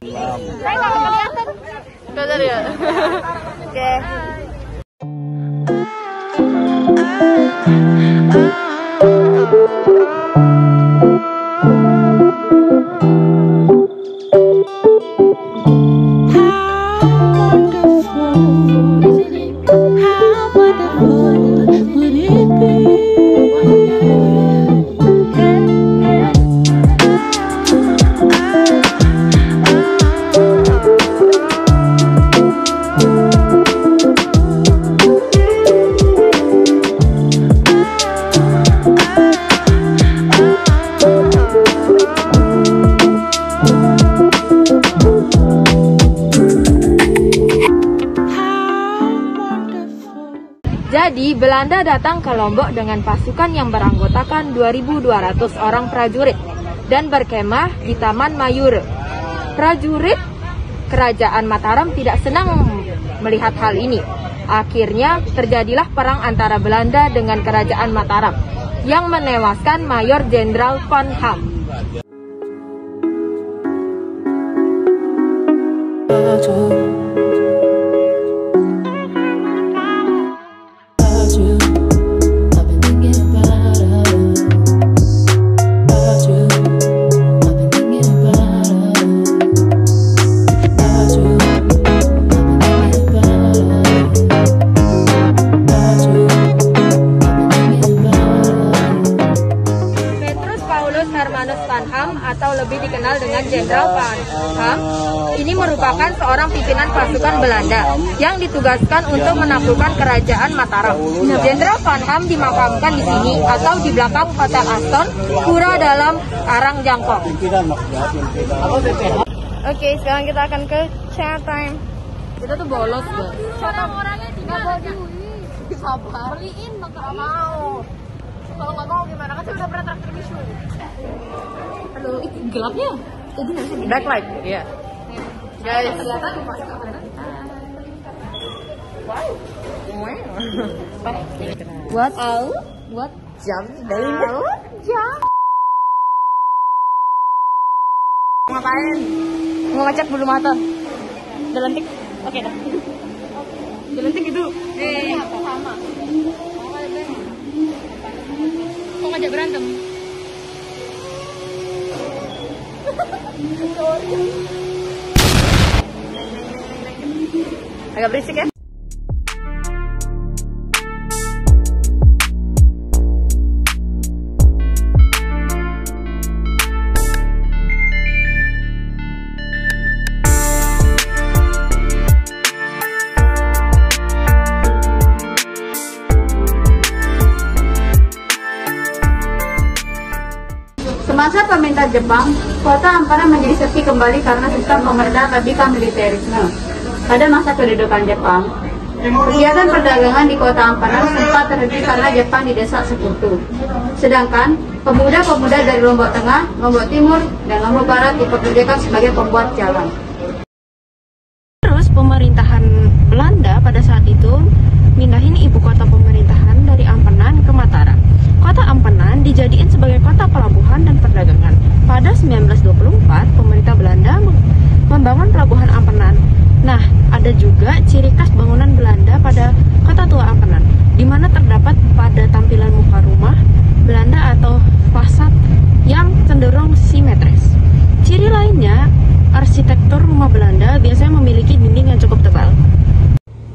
Saya nggak kelihatan. Bener ya. Oke. Jadi, Belanda datang ke Lombok dengan pasukan yang beranggotakan 2.200 orang prajurit dan berkemah di Taman Mayura. Prajurit Kerajaan Mataram tidak senang melihat hal ini. Akhirnya, terjadilah perang antara Belanda dengan Kerajaan Mataram yang menewaskan Mayor Jenderal Van Ham. Hermanus Van Ham atau lebih dikenal dengan Jenderal Van Ham ini merupakan seorang pimpinan pasukan Belanda yang ditugaskan untuk menaklukkan Kerajaan Mataram. Jenderal Van Ham dimakamkan di sini atau di belakang Hotel Aston, pura dalam Karang Jangkok. Oke, sekarang kita akan ke chat time. Kita tuh bolos guys. Orang-orangnya tinggal nggak bawa duit. Sabar. Beliin Nggak mau. Kalau nggak mau gimana? Kan saya udah pernah traktir bisu. Aduh, gelapnya. Jadi nggak bisa. Backlight, iya. Guys, Kelihatan pas kamera. What? Buat Jam dari jam. Ngapain? Mau ngecek bulu mata. Delentik. Oke dah. Delentik itu. Sama. Kok ngajak berantem? Agak berisik ya. Semasa pemerintahan Jepang, kota Amparan menjadi sepi kembali karena sistem pemerintahan lebihkan militerisme. Pada masa kedudukan Jepang, kegiatan perdagangan di kota Amparan sempat terhenti karena Jepang didesak sekutu. Sedangkan pemuda-pemuda dari Lombok Tengah, Lombok Timur, dan Lombok Barat dipekerjakan sebagai pembuat jalan. Terus pemerintahan Belanda pada saat itu mindahin ibu kota pemerintahan dari Ampenan ke Mataram. Kota Ampenan dijadiin sebagai kota pelabuhan dan perdagangan. Pada 1924, pemerintah Belanda membangun pelabuhan Ampenan. Nah, ada juga ciri khas bangunan Belanda pada kota tua Ampenan, di mana terdapat pada tampilan muka rumah Belanda atau fasad yang cenderung simetris. Ciri lainnya, arsitektur rumah Belanda biasanya memiliki dinding yang cukup tebal.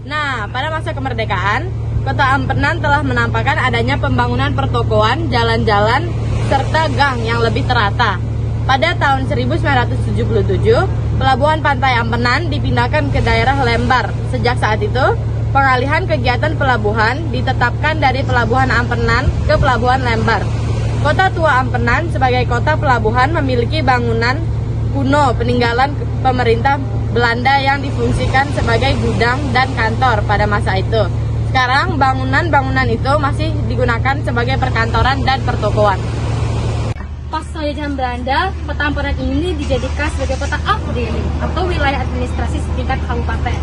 Nah, pada masa kemerdekaan, Kota Ampenan telah menampakkan adanya pembangunan pertokoan, jalan-jalan, serta gang yang lebih terata. Pada tahun 1977, pelabuhan pantai Ampenan dipindahkan ke daerah Lembar. Sejak saat itu, pengalihan kegiatan pelabuhan ditetapkan dari Pelabuhan Ampenan ke Pelabuhan Lembar. Kota tua Ampenan sebagai kota pelabuhan memiliki bangunan kuno peninggalan pemerintah Belanda yang difungsikan sebagai gudang dan kantor pada masa itu. Sekarang bangunan-bangunan itu masih digunakan sebagai perkantoran dan pertokoan. Pas jajahan Belanda, kota Ampenan ini dijadikan sebagai kota Afdeling atau wilayah administrasi setingkat kabupaten.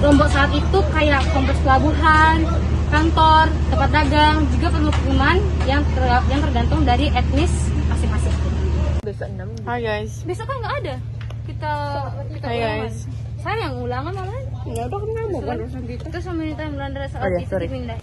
Lombok saat itu kayak kompleks pelabuhan, kantor, tempat dagang, juga pemukiman yang tergantung dari etnis masing-masing. Hai guys. Besok kan nggak ada. kita Hai, ulangan. guys. Saya yang ulangan malah. Ya udah kan kamu kan urusan kita. Terus pemerintahan Belanda saat Oh, iya, itu sorry. dipindah.